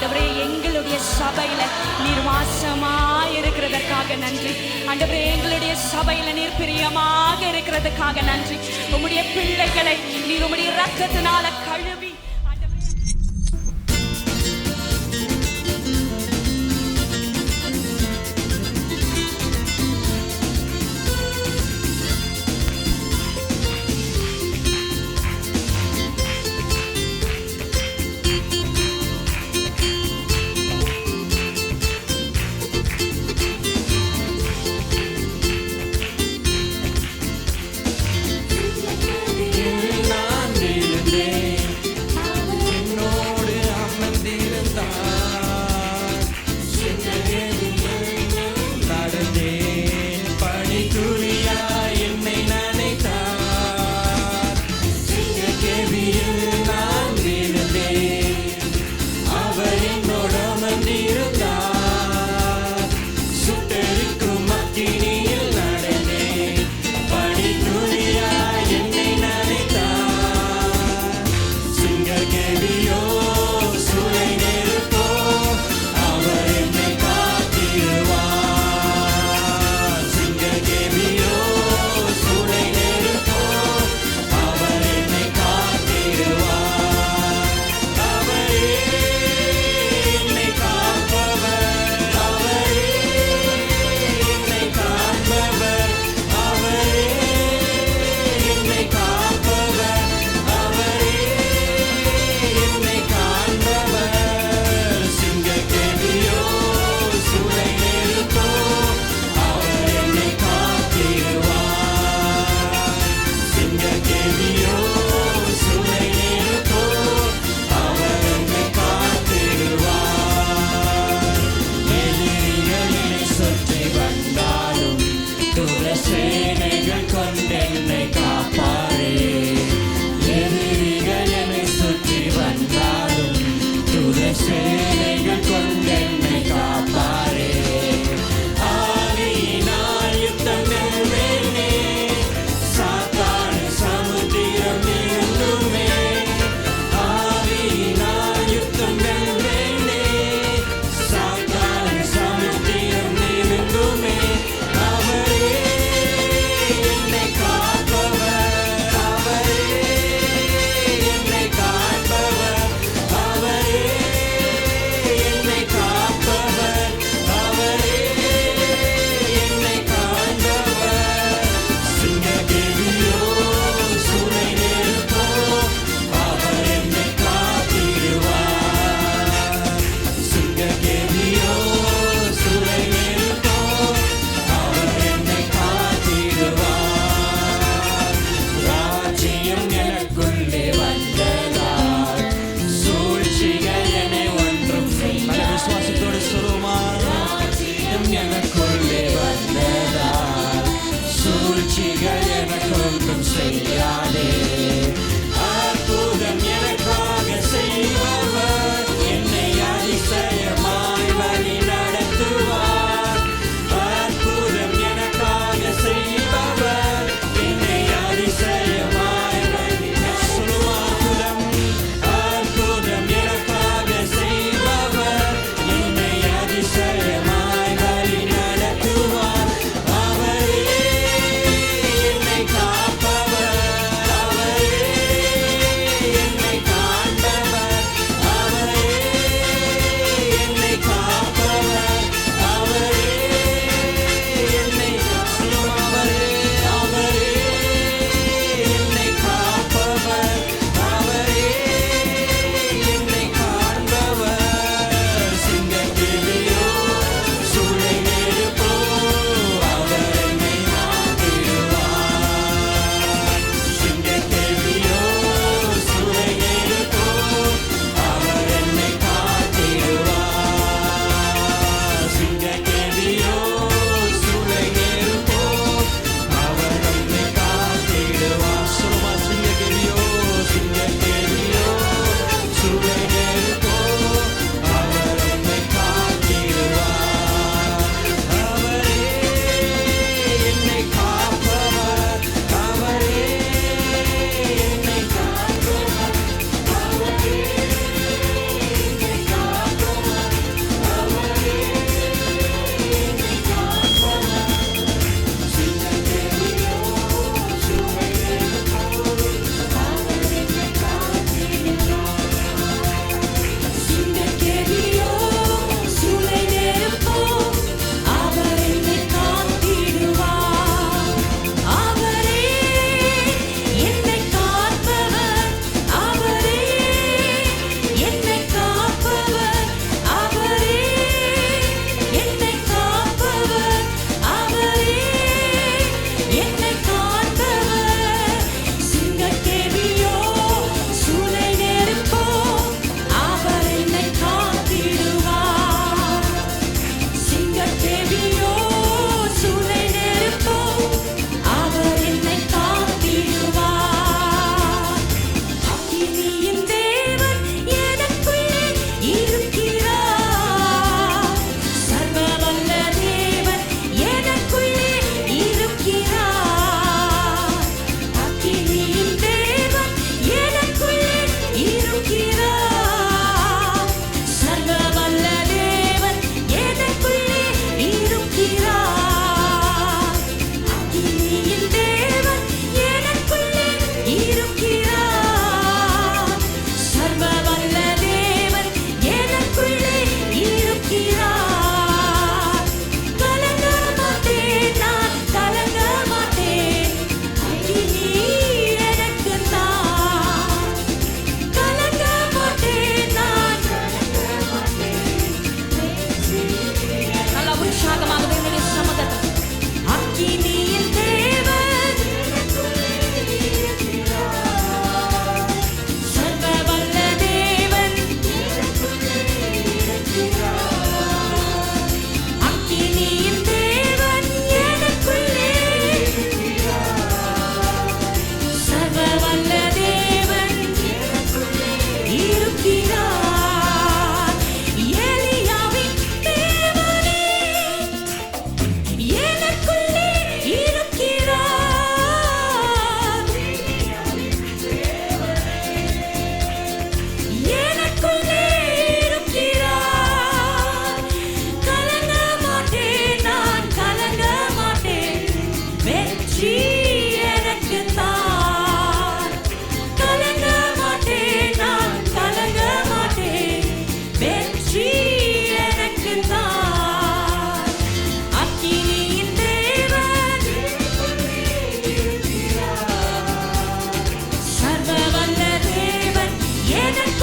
ஆண்டவரே எங்களுடைய சபையில நீர் வாசமாய் இருக்கிறதற்காக நன்றி. ஆண்டவரே எங்களுடைய சபையில நீர் பிரியமாக இருக்கிறதுக்காக நன்றி. உம்முடைய பிள்ளைகளை நீர் உம்முடைய இரத்தத்தினால கழுவி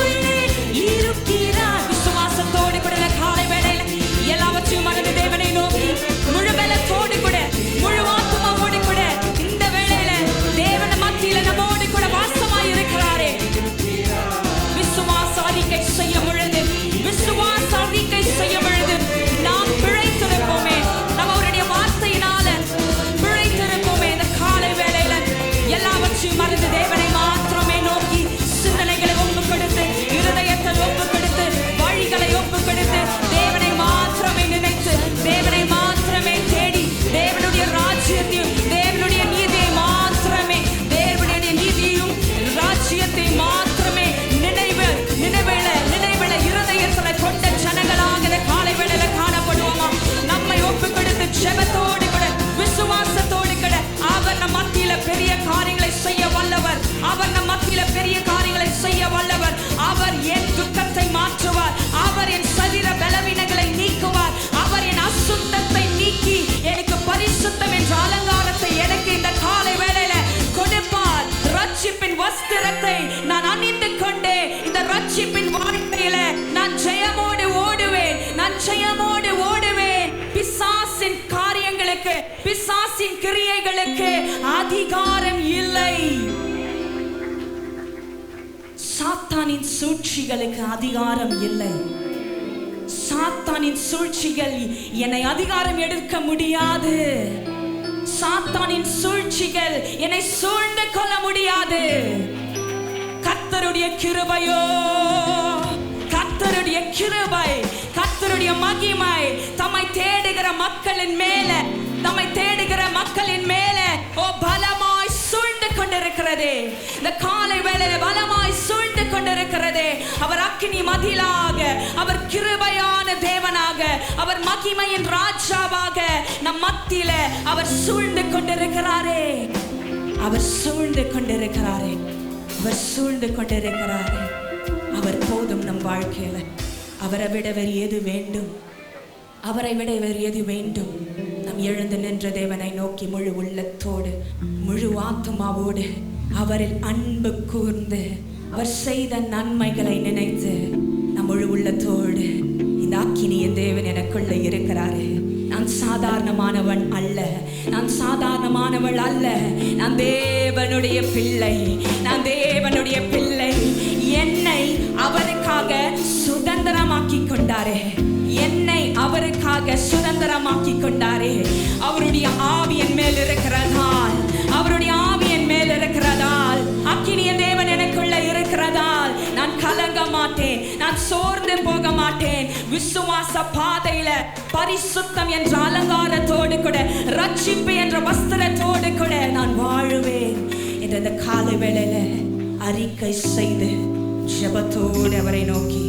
உள்ளே இருக்கிறார். விசுவாசத்தோடு கூட காலை வேளையில எல்லாவற்றையும் மறந்து தேவனை நோக்கி முழு பலத்தோடு கூட முழு ஆத்துமாவோடு கூட இந்த வேளையில தேவன் மத்தியில நம்மோடு கூட வாசமாய் இருக்கிறாரே. விசுவாச அறிக்கை செய்யும் பொழுது விசுவாச அறிக்கை செய்யும் பொழுது நாம் பிழைத்திருப்போமே. நம்ம அவருடைய வார்த்தையினால பிழைத்திருப்போமே. இந்த காலை வேளையில எல்லாவற்றையும் மறந்து தேவனை மாத்திரமே நோக்கி சிந்தனைகளை ஒப்பு கொடுத்து இருதயத்தை ஒப்பு கொடுத்து வழிகளை ஒப்பு கொடுத்து தேவனை மாத்திரமே நினைத்து தேவனை மாத்திரமே தேடி தேவனுடைய ராஜ்யத்தையும் தேவனுடைய நீதியை மாத்திரமே தேவனுடைய நீதியையும் ராஜ்யத்தை மாத்திரமே நினைவுல இருதயத்துல கொண்ட ஜனங்களாக இந்த காலை வேளையில காணப்படுவோமா? நம்மை ஒப்பு கொடுத்து ஜெபத்தோடு கூட விசுவாசத்தோடு கூட அவர் நம் மத்தியில பெரிய காரியங்களை செய்ய வல்லவர். அவர் நம் மத்தியில பெரிய காரியங்களை செய்ய வல்லவர். அவர் என் துக்கத்தை மாற்றுவார். அவர் என் சரீர பலவீனங்களை நீக்குவார். அவர் என் அசுத்தத்தை நீக்கி எனக்கு பரிசுத்தம் என்ற அலங்காரத்தை எனக்கு இந்த காலை வேளையில கொடுப்பார். ரட்சிப்பின் வஸ்திரத்தை நான் அணிந்து கொண்டே இந்த ரட்சிப்பின் வாழ்க்கையில நான் ஜெயமோடு ஓடுவேன். நான் ஜெயமோடு ஓடுவேன். பிசாசின் காரியங்களுக்கு பிசாசின் கிரியைகளுக்கு அதிகாரம் இல்லை. சாத்தானின் சூழ்ச்சிகளுக்கு அதிகாரம் இல்லை. சாத்தானின் சூழ்ச்சிகள் என்னை அதிகாரம் எடுக்க முடியாது. சாத்தானின் சூழ்ச்சிகள் என்னை சூழ்ந்து கொள்ள முடியாது. கர்த்தருடைய கிருபையோ கர்த்தருடைய கிருபை கர்த்தருடைய மகிமை தம்மை தேடுகிற மக்களின் மேல ஓ பலமாய் சூழ்ந்து கொண்டிருக்கிறதே. இந்த காலை வேளையில பலமாய் சூழ்ந்து கொண்டிருக்கிறதே. அவர் அக்கினி மதிலாக அவர் கிருபையான தேவனாக அவர் மகிமையின் ராஜாவாக நம் மத்தியில அவர் சூழ்ந்து கொண்டிருக்கிறாரே. அவர் சூழ்ந்து கொண்டிருக்கிறாரே. அவர் சூழ்ந்து கொண்டிருக்கிறாரே. அவர் போதும் நம் வாழ்க்கையில. அவரை விட வேறு எது வேண்டும்? அவரை விட வேறு எது வேண்டும்? நம் எழுந்து நின்ற தேவனை நோக்கி முழு உள்ளத்தோடு முழு ஆத்துமாவோடு அவரில் அன்பு கூர்ந்து அவர் செய்த நன்மைகளை நினைத்து நம் முழு உள்ளத்தோடு இந்த அக்கினியின் தேவன் எனக்குள்ள இருக்கிறாரே. நான் சாதாரணமானவன் அல்ல. நான் சாதாரணமானவள் அல்ல. நான் தேவனுடைய பிள்ளை. நான் தேவனுடைய பிள்ளை. என்னை அவருக்காக சுதந்திரமாக்கி கொண்டாரே. என்னை அவருக்காக சுதந்திரமாக்கி கொண்டாரே. அவருடைய ஆவியின் மேல் இருக்கிறதால் அவருடைய ஆவியின் மேல் இருக்கிறதால் அக்கினிய தேவன் எனக்குள்ள இருக்கிறதால் நான் கலங்க மாட்டேன். நான் சோர்ந்து போக மாட்டேன். விசுவாச பாதையில பரிசுத்தம் என்ற அலங்காரத்தோடு கூட ரட்சிப்பு என்ற வஸ்திரத்தோடு கூட நான் வாழுவேன் என்ற இந்த காலை வேளையில அறிக்கை செய்து ஜெபத்தோடு அவரை நோக்கி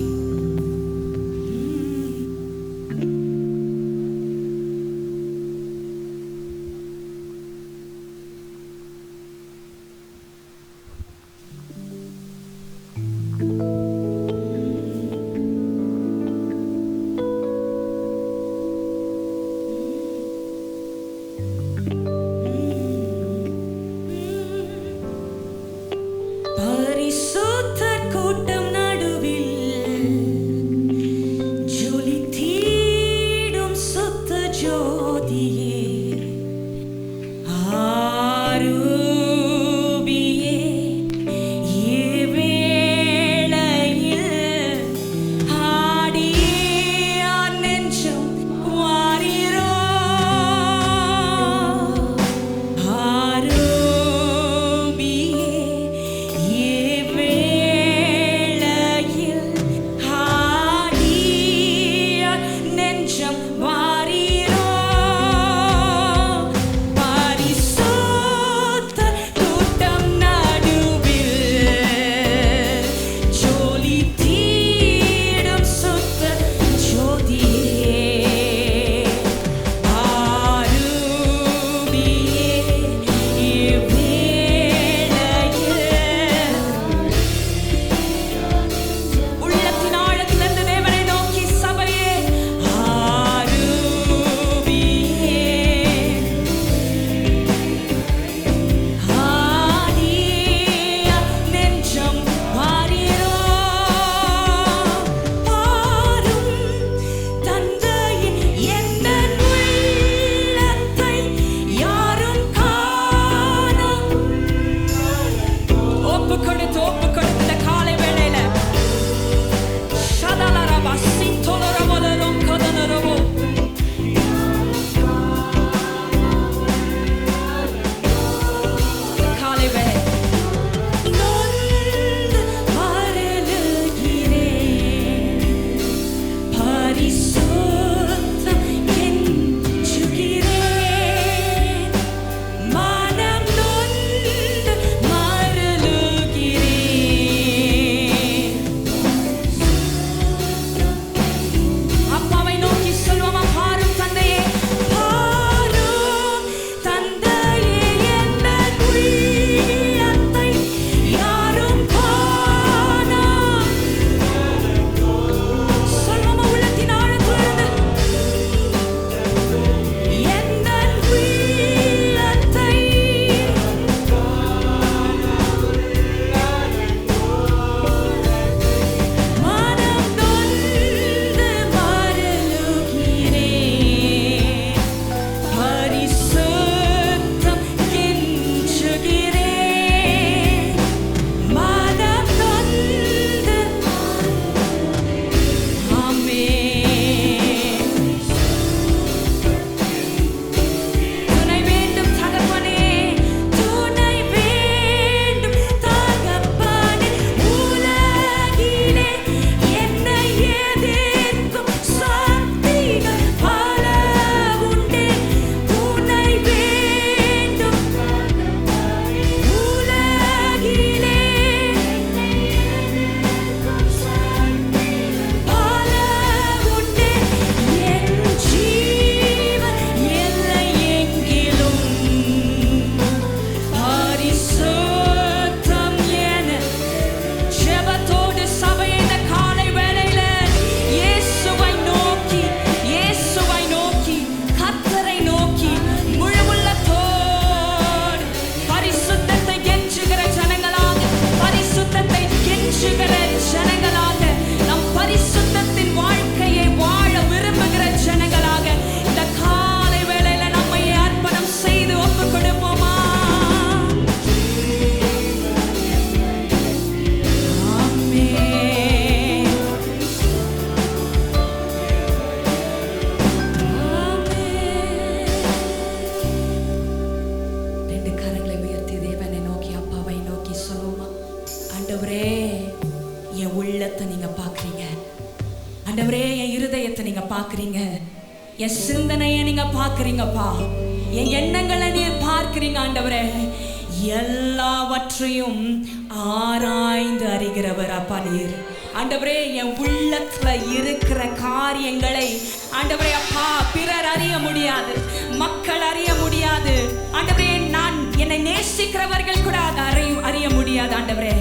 பரிசுத்தர் கூட்டம் நடுவில் நீங்க பாக்குறீங்க ஆண்டவரே. என் இருதயத்தை நீங்க பாக்குறீங்க, என் சிந்தனையை நீங்க பாக்குறீங்கப்பா, என் எண்ணங்களை நீர் பார்க்கிறீங்க ஆண்டவரே. எல்லாவற்றையும் ஆராய்ந்து அறிகிறவர் அப்பா நீர் ஆண்டவரே. என் உள்ளத்துல இருக்கிற காரியங்களை ஆண்டவரே அப்பா பிறர் அறிய முடியாது, மக்கள் அறிய முடியாது ஆண்டவரே. நான் என்னை நேசிக்கிறவர்கள் கூட அதை அறிய முடியாது ஆண்டவரே.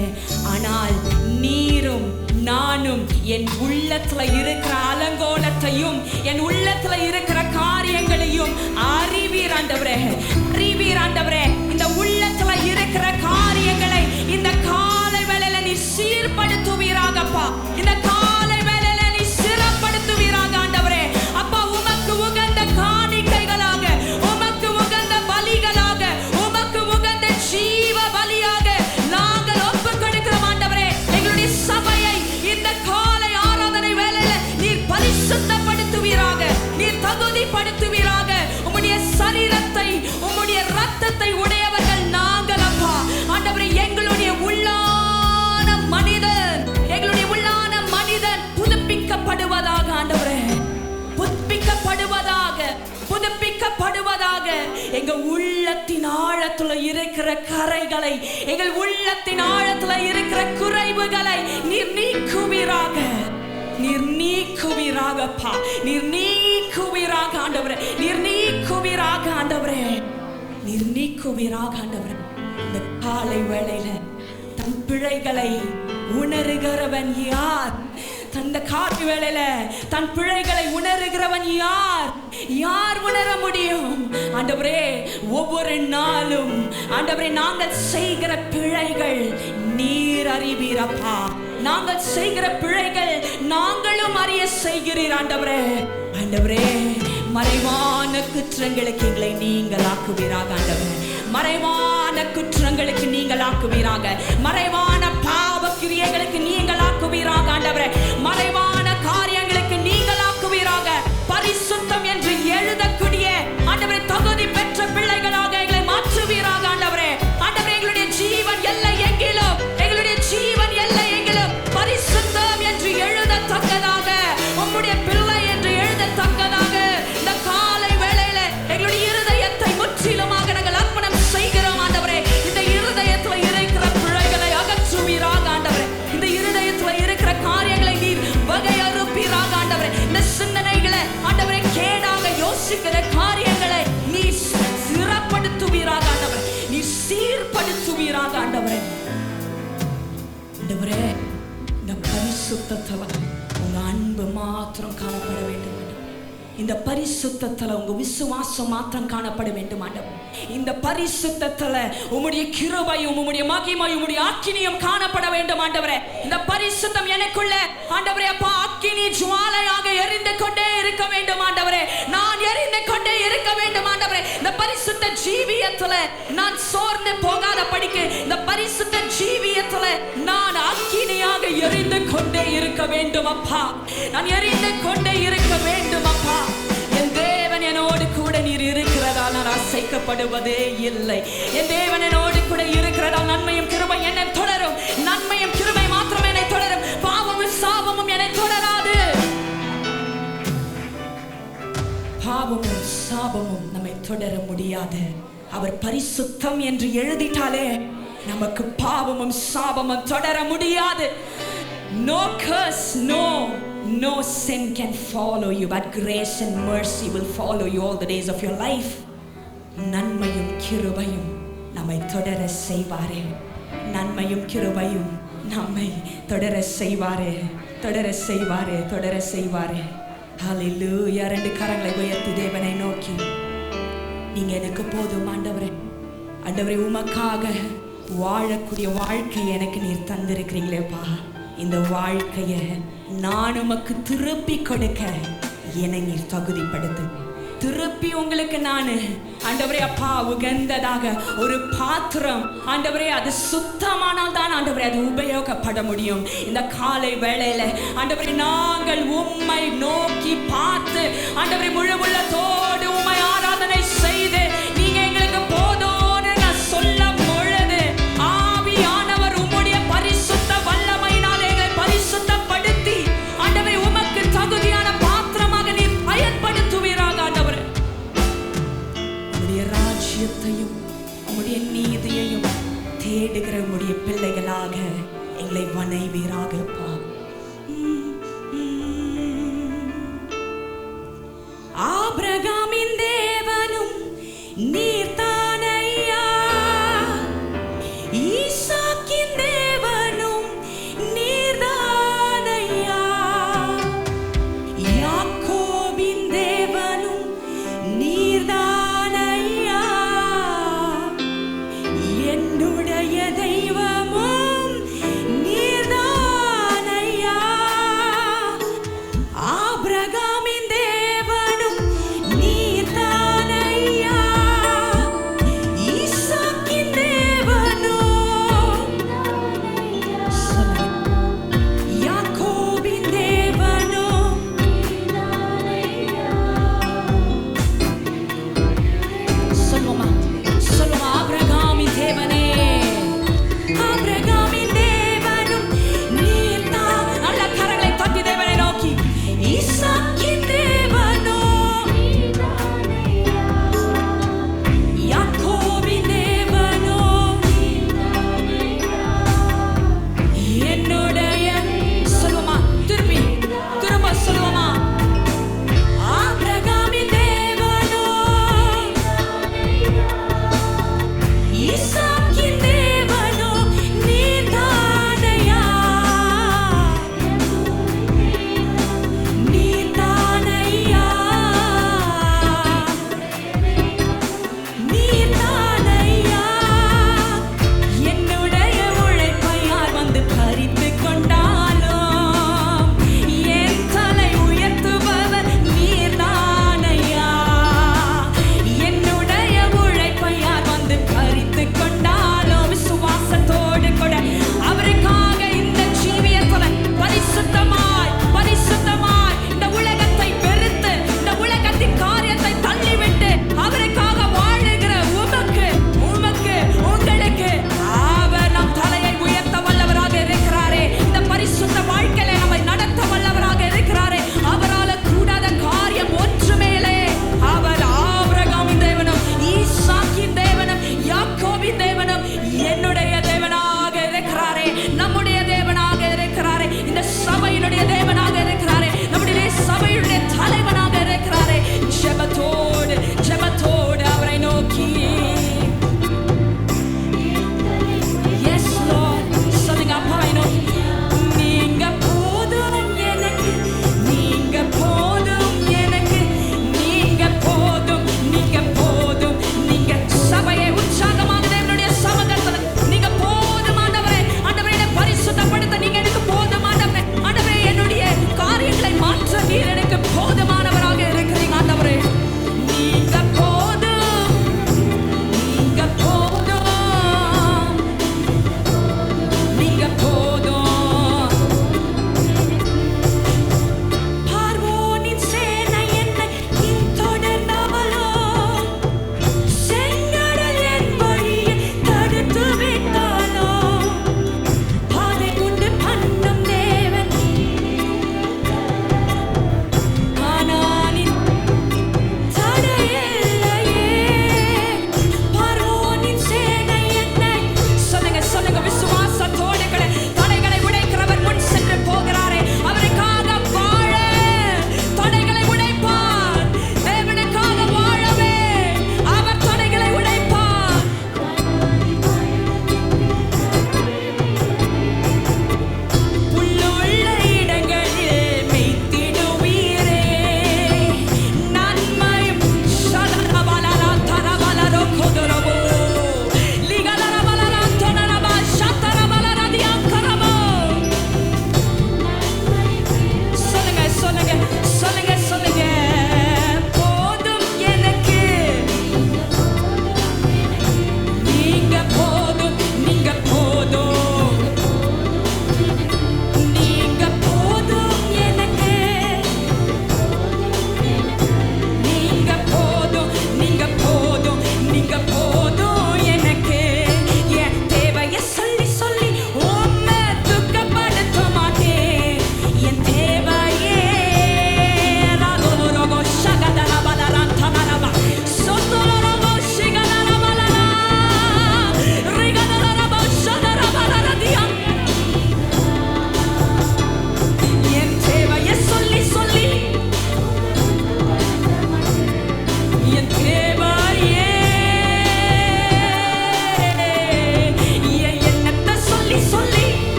ஆனால் நீரும் நானும் என் உள்ளத்துல இருக்கிற அலங்கோலத்தையும் என் உள்ளத்துல இருக்கிற காரியங்களையும் அறிவீர் ஆண்டவரே, அறிவீர் ஆண்டவரே. இந்த உள்ளத்துல இருக்கிற காரியங்களை இந்த காலை வேளையில நீ சீர்படுத்துவீராகப்பா, இந்த காலை வேளையில நீ சிறப்படுத்துவீராக ஆண்டவரே. அப்பா உமக்கு உகந்த காணிக்கைகளாக, உமக்கு உகந்த பலிகளாக, உமக்கு உகந்த ஜீவ பலியாக நாங்கள் ஒப்புக் கொடுக்கிறோம் ஆண்டவரே. எங்களுடைய சபையை இந்த காலை ஆராதனை வேளையில நீர் பரிசுத்தப்படுத்துவீராக, நீர் தகுதிப்படுத்துவீராக. உம்முடைய சரீரத்தை உம்முடைய ரத்தத்தை உடையவர்கள் நாங்கள் அப்பா ஆண்டவரே. எங்களுடைய உள்ளான மனிதன், எங்களுடைய உள்ளான மனிதன் புதுப்பிக்கப்படுவதாக ஆண்டவரே, புதுப்பிக்கப்படுவதாக, புதுப்பிக்கப்படுவதாக. எங்க உள்ளத்தின் ஆழத்துல இருக்கிற கரைகளை, எங்கள் உள்ளத்தின் ஆழத்துல இருக்கிற குறைவுகளை நீர் நீக்குவீராக, நீர் நீக்குவீராகப்பா, நீர் நீக்குவீராக ஆண்டவரே, நீர் நீக்குவீராக ஆண்டவரே, நீர் நீக்குவீராக ஆண்டவரே. இந்த காலை வேளையில தன் பிழைகளை உணர்கிறவன் யார்? தந்த காலை வேளையில தன் பிழைகளை உணர்கிறவன் யார்? யார் உணர முடியும் ஆண்டவரே? ஒவ்வொரு நாளும் ஆண்டவரே நாங்கள் செய்கிற பிழைகள் நீர் அறிவீரப்பா, நாங்கள் செய்கிற பிழைகள் நாங்களும் அறிய செய்கிறீர் ஆண்டவரே. ஆண்டவரே மறைவான குற்றங்களுக்கு எங்களை நீங்கள் ஆக்குவீராக ஆண்டவரே, மறைவான குற்றங்களுக்கு நீங்கள் ஆக்குவீராக, மறைவான பாவ கிரியைகளுக்கு நீங்கள் ஆக்குவீராக ஆண்டவரே, மறைவான காரியங்களுக்கு நீங்கள் ஆக்குவீராக. பரிசுத்தம் என்று எழுதக்கூடிய ஆண்டவரே தகுதி பெற்ற பிள்ளைகளாக எங்களை மாற்றுவீராக ஆண்டவரே. ஆண்டவரே எங்களுடைய ஜீவன் எல்லை எங்கிலும், எங்களுடைய ஜீவன் எல்லை எங்கிலும் பரிசுத்தம் என்று எழுதத்தக்கதாக, உம்முடைய பிள்ளை என்று எழுதத்தக்கதாக இந்த காலை வேளையில எங்களுடைய இருதயத்தை முற்றிலுமாக நாங்கள் அர்ப்பணம் செய்கிறோம் ஆண்டவரே. இந்த இருதயத்துல இருக்கிற பிழைகளை அகற்றுவீராக ஆண்டவரே, இந்த இருதயத்துல இருக்கிற காரியங்களை நீர் வகையறுப்பீராக ஆண்டவரே. இந்த சிந்தனைகளை ஆண்டவரே கேடாக யோசிக்கிற காரியங்களை நீர் சிறப்படுத்துவீராக ஆண்டவரே, நீர் சீர்படுத்துவீராக ஆண்டவரே. ஆண்டவரே இந்த பரிசுத்தத்துல உங்க அன்பு மாத்திரம் காணப்பட வேண்டும், இந்த பரிசுத்தத்துல உங்க விசுவாசம் மாத்திரம் காணப்பட வேண்டும் ஆண்டவரே. இந்த பரிசுத்தத்துல உம்முடைய கிருபையும் உம்முடைய மகிமையும் உம்முடைய அக்கினியும் காணப்பட வேண்டும் ஆண்டவரே. இந்த பரிசுத்தம் எனக்குள்ள ஆண்டவரே அப்பா அக்கினி ஜுவாலையாக எரிந்து கொண்டே இருக்க வேண்டும் ஆண்டவரே, நான் எரிந்து கொண்டே இருக்க வேண்டும் ஆண்டவரே. இந்த பரிசுத்த ஜீவியத்துல நான் சோர்ந்து போகாத படிக்கு இந்த பரிசுத்த ஜீவியத்துல நான் அக்கினியாக எரிந்து கொண்டே இருக்க வேண்டும் அப்பா, நான் எரிந்து கொண்டே இருக்க வேண்டும் அப்பா. என் தேவன் என்னோடு கூட நீர் இருக்கிறதால் நான் அசைக்கப்படுவதே இல்லை. என் தேவன் என்னோடு கூட இருக்கிறதால் நன்மையும் கிருபை என்னை தொடரும், நன்மையும் கிருபை மாத்திரம் என்னை தொடரும், பாவமும் சாபமும் என்னை தொடராது. பாவமும் சாபமும் நம்மை தொடர முடியாது. அவர் பரிசுத்தம் என்று எழுதிட்டாலே நமக்கு பாவமும் சாபமும் தொடர முடியாது. No curse, no sin can follow you, but grace and mercy will follow you all the days of your life. நன்மையும் கிருபையும் நம்மை தொடர செய்வாரே, நன்மையும் கிருபையும் நம்மை தொடர செய்வாரே, தொடர செய்வாரே, தொடர செய்வாரே. ஹல்லேலூயா. ரெண்டு கரங்களை உயர்த்தி தேவனை நோக்கி, நீங்க எனக்கு போதும் ஆண்டவரே, ஆண்டவரே உமக்காக வாழக்கூடிய வாழ்க்கையை எனக்கு நீர் தந்திருக்கிறீங்களேப்பா. இந்த வாழ்க்கையை நான் உமக்கு திருப்பி கொடுக்க என்னை நீர் தகுதிப்படுத்து. திருப்பி உங்களுக்கு நான் ஆண்டவரே அப்பா உகந்ததாக ஒரு பாத்திரம் ஆண்டவரே, அது சுத்தமானால் தான் ஆண்டவரே அது உபயோகப்பட முடியும். இந்த காலை வேளையில ஆண்டவரே நாங்கள் உம்மை நோக்கி பார்த்து ஆண்டவரே முழு உள்ளத்தோடு உம்மை ஆராதனை செய்து நீங்க எங்களுக்கு போதும்னு நான் சொல்லும் பொழுது ஆவியானவர் உம்முடைய பரிசுத்த வல்லமையினால் எங்களை பரிசுத்தப்படுத்த ஆபிரகாமின் தேவனும் நீர்தானையா, ஈசாக்கின் தேவனும் நீர்தானையா, யாக்கோபின் தேவனும் நீர்தானையா, என்னுடைய தெய்வமும் நீர்தானையா.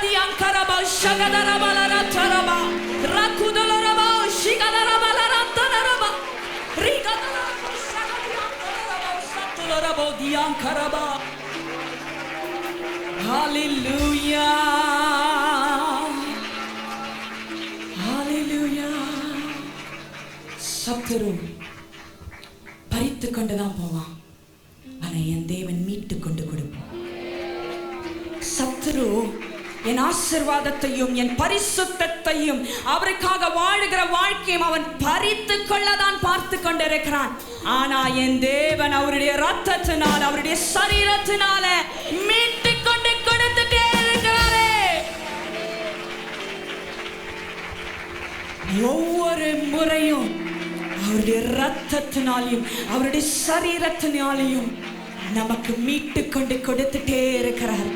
di ankaraba shagadara la taraba rakudoloraba shigadara la taraba rigadara shagadara satoloraba di ankaraba. Hallelujah, hallelujah. சத்துரு பறித்து கொண்டுதான் போவான், ஆனா என் தேவன் மீட்டு கொண்டு கொடுப்பான். சத்துரு என் ஆசீர்வாதத்தையும் என் பரிசுத்தத்தையும் அவருக்காக வாழுகிற வாழ்க்கையும் அவன் பறித்து கொள்ளதான் பார்த்து கொண்டிருக்கிறான். ஆனா என் தேவன் அவருடைய ரத்தத்தினால அவருடைய சரீரத்தினால மீட்டு கொண்டு கொடுத்துட்டே இருக்கிறாரே. ஒவ்வொரு முறையும் அவருடைய ரத்தத்தினாலையும் அவருடைய சரீரத்தினாலையும் நமக்கு மீட்டு கொண்டு கொடுத்துட்டே இருக்கிறார்,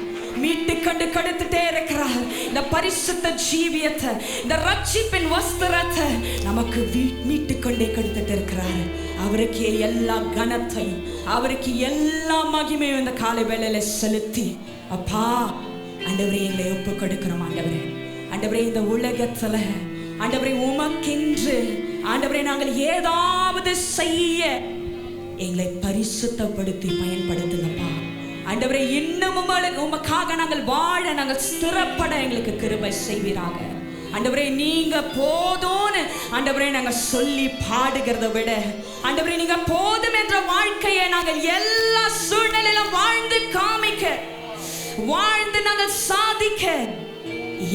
மீட்டு கொண்டு கொடுத்துட்டே இருக்கிறார். இந்த பரிசுத்த ஜீவியத்தை, இந்த ரட்சிப்பின் வஸ்திரத்தை நமக்கு மீட்டு கொண்டே கொடுத்துட்டு இருக்கிறார். அவருக்கு எல்லா கனத்தையும் அவருக்கு எல்லா மகிமையும் இந்த காலை வேளையில செலுத்தி, அப்பா ஆண்டவரே எங்களை ஒப்பு கொடுக்கிறோம். ஆண்டவரே, ஆண்டவரே இந்த உலகத்துல ஆண்டவரே உமக்கென்று ஆண்டவரே நாங்கள் ஏதாவது செய்ய எங்களை பரிசுத்தப்படுத்தி பயன்படுத்துங்கப்பா. ஆண்டவரே இன்னும் உமக்காக நாங்கள் வாழ நாங்கள் ஸ்திரப்பட எங்களுக்கு கிருபை செய்வீராக. ஆண்டவரே நீங்க போதும்னு ஆண்டவரே நாங்க சொல்லி பாடுகிறத விட ஆண்டவரே நீங்க போதும் என்ற வாழ்க்கையை நாங்கள் எல்லா சூழ்நிலையிலும் வாழ்ந்து காமிக்க, வாழ்ந்து நாங்கள் சாதிக்க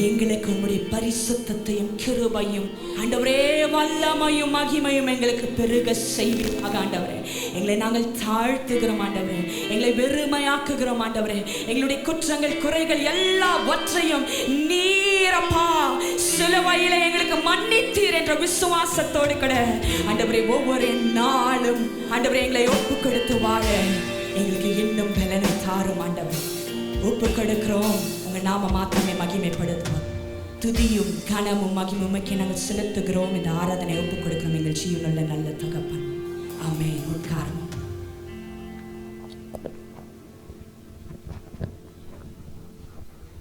எங்களுக்கு உம்முடைய பரிசுத்தத்தையும் கிருபையும் ஆண்டவரே வல்லமையும் மகிமையும் எங்களுக்கு பெருக செய்வீராக. ஆண்டவரே எங்களை நாங்கள் தாழ்த்துகிறோம், ஆண்டவரே எங்களை வெறுமையாக்குகிறோம். ஆண்டவரே எங்களுடைய குற்றங்கள் குறைகள் எல்லாவற்றையும் நீரப்பா சிலுவையிலே எங்களுக்கு மன்னித்தீர் என்ற விசுவாசத்தோடு கூட ஆண்டவரே ஒவ்வொரு நாளும் ஆண்டவரே எங்களை ஒப்பு கொடுத்து வாழ எங்களுக்கு இன்னும் பலனை தாரும். ஆண்டவரே ஒப்பு கொடுக்கிறோம், உங்க நாம மாத்திரமே மகிமைப்படுத்துவோம். துதியும் கனமும் மகிமைக்கு நாங்கள் செலுத்துகிறோம். இந்த ஆராதனை ஒப்பு கொடுக்கிறோம் எங்கள் ஜீவனுள்ள நல்ல தகப்பன். ஆமென். உட்காரும்.